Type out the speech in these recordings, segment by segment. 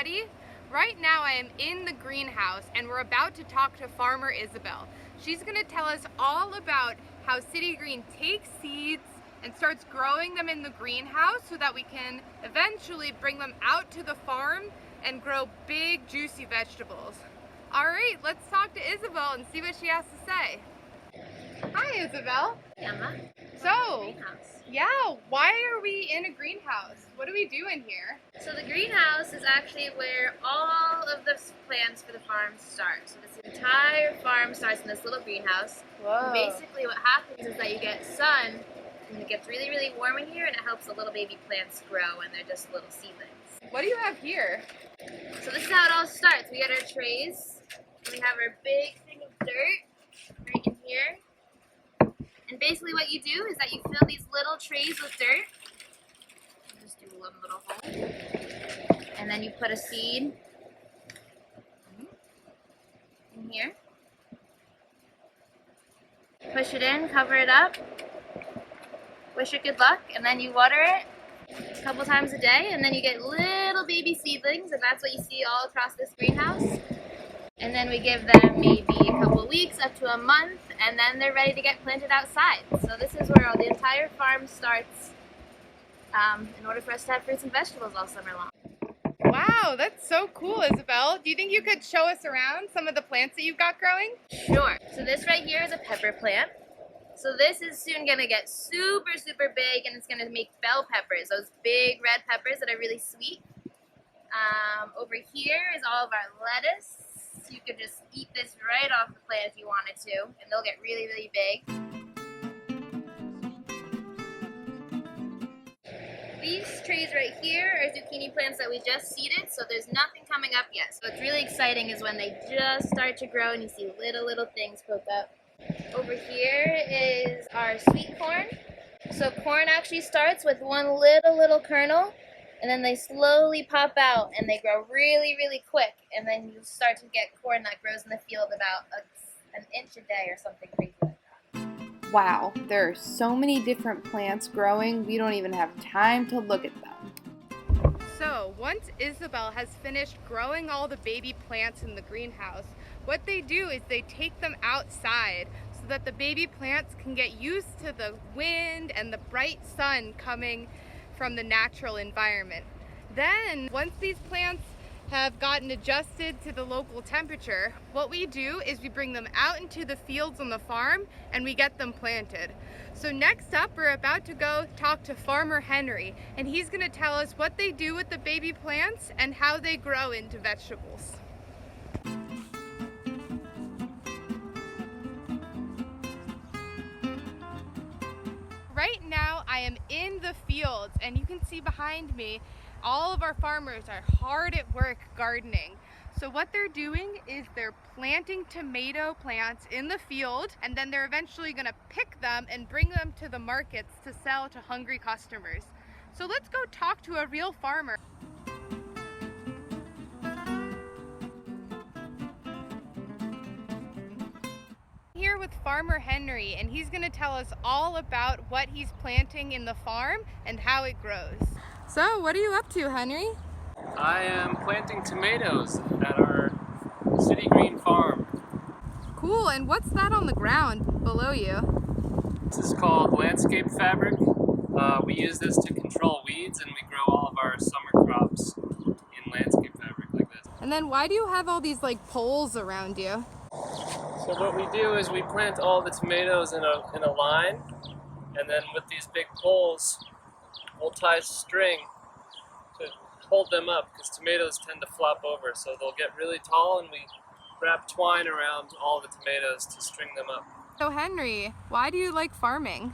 everybody. Right now I am in the greenhouse and we're about to talk to farmer Isabel. She's going to tell us all about how City Green takes seeds and starts growing them in the greenhouse so that we can eventually bring them out to the farm and grow big juicy vegetables. Alright, let's talk to Isabel and see what she has to say. Hi Isabel. Emma. So, yeah, why are we in a greenhouse? What do we do in here? So the greenhouse is actually where all of the plants for the farm start. So this entire farm starts in this little greenhouse. Whoa. Basically what happens is that you get sun and it gets really, really warm in here and it helps the little baby plants grow and they're just little seedlings. What do you have here? So this is how it all starts. We got our trays and we have our big thing of dirt right in here. And basically what you do is that you fill these little trays with dirt. Just do one little hole. And then you put a seed in here. Push it in, cover it up. Wish it good luck, and then you water it a couple times a day, and then you get little baby seedlings, and that's what you see all across this greenhouse. And then we give them maybe a couple weeks up to a month, and then they're ready to get planted outside. So this is where the entire farm starts in order for us to have fruits and vegetables all summer long. Wow, that's so cool, Isabel. Do you think you could show us around some of the plants that you've got growing? Sure. So this right here is a pepper plant. So this is soon going to get super, super big, and it's going to make bell peppers, those big red peppers that are really sweet. Over here is all of our lettuce. You could just eat this right off the plant if you wanted to, and they'll get really, really big. These trays right here are zucchini plants that we just seeded, so there's nothing coming up yet. So what's really exciting is when they just start to grow and you see little things poke up. Over here is our sweet corn. So corn actually starts with one little kernel, and then they slowly pop out and they grow really, really quick, and then you start to get corn that grows in the field about an inch a day or something crazy like that. Wow, there are so many different plants growing, we don't even have time to look at them. So, once Isabel has finished growing all the baby plants in the greenhouse, what they do is they take them outside so that the baby plants can get used to the wind and the bright sun coming from the natural environment. Then, once these plants have gotten adjusted to the local temperature, what we do is we bring them out into the fields on the farm and we get them planted. So next up, we're about to go talk to Farmer Henry, and he's going to tell us what they do with the baby plants and how they grow into vegetables. Right now I am in the fields, and you can see behind me all of our farmers are hard at work gardening. So what they're doing is they're planting tomato plants in the field, and then they're eventually going to pick them and bring them to the markets to sell to hungry customers. So let's go talk to a real farmer. Here with Farmer Henry, and he's going to tell us all about what he's planting in the farm and how it grows. So what are you up to, Henry? I am planting tomatoes at our City Green farm. Cool, and what's that on the ground below you? This is called landscape fabric. We use this to control weeds, and we grow all of our summer crops in landscape fabric like this. And then why do you have all these like poles around you? So what we do is we plant all the tomatoes in a line, and then with these big poles, we'll tie string to hold them up because tomatoes tend to flop over, so they'll get really tall, and we wrap twine around all the tomatoes to string them up. So Henry, why do you like farming?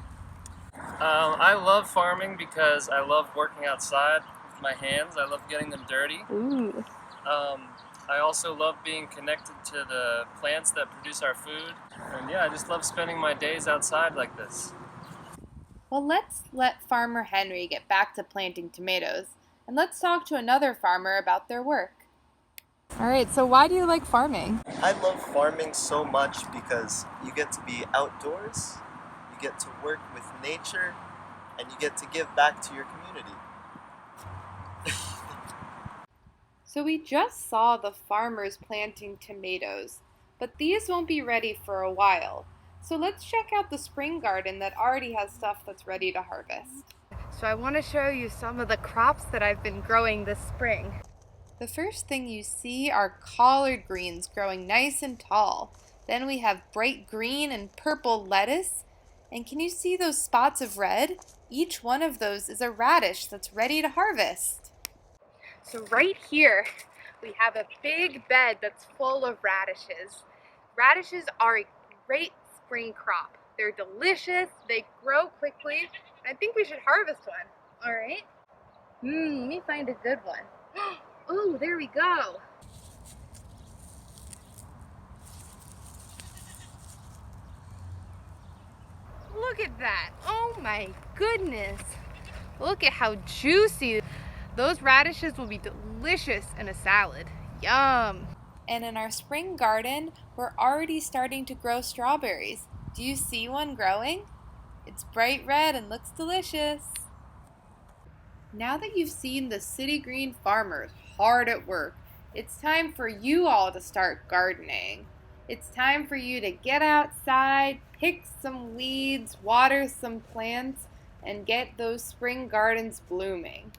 I love farming because I love working outside with my hands. I love getting them dirty. Ooh. I also love being connected to the plants that produce our food. And yeah, I just love spending my days outside like this. Well, let's let Farmer Henry get back to planting tomatoes, and let's talk to another farmer about their work. All right, so why do you like farming? I love farming so much because you get to be outdoors, you get to work with nature, and you get to give back to your community. So we just saw the farmers planting tomatoes, but these won't be ready for a while. So let's check out the spring garden that already has stuff that's ready to harvest. So I want to show you some of the crops that I've been growing this spring. The first thing you see are collard greens growing nice and tall. Then we have bright green and purple lettuce. And can you see those spots of red? Each one of those is a radish that's ready to harvest. So right here, we have a big bed that's full of radishes. Radishes are a great spring crop. They're delicious, they grow quickly. I think we should harvest one. All right? Let me find a good one. Oh, there we go. Look at that. Oh my goodness. Look at how juicy. Those radishes will be delicious in a salad. Yum. And in our spring garden, we're already starting to grow strawberries. Do you see one growing? It's bright red and looks delicious. Now that you've seen the City Green farmers hard at work, it's time for you all to start gardening. It's time for you to get outside, pick some weeds, water some plants, and get those spring gardens blooming.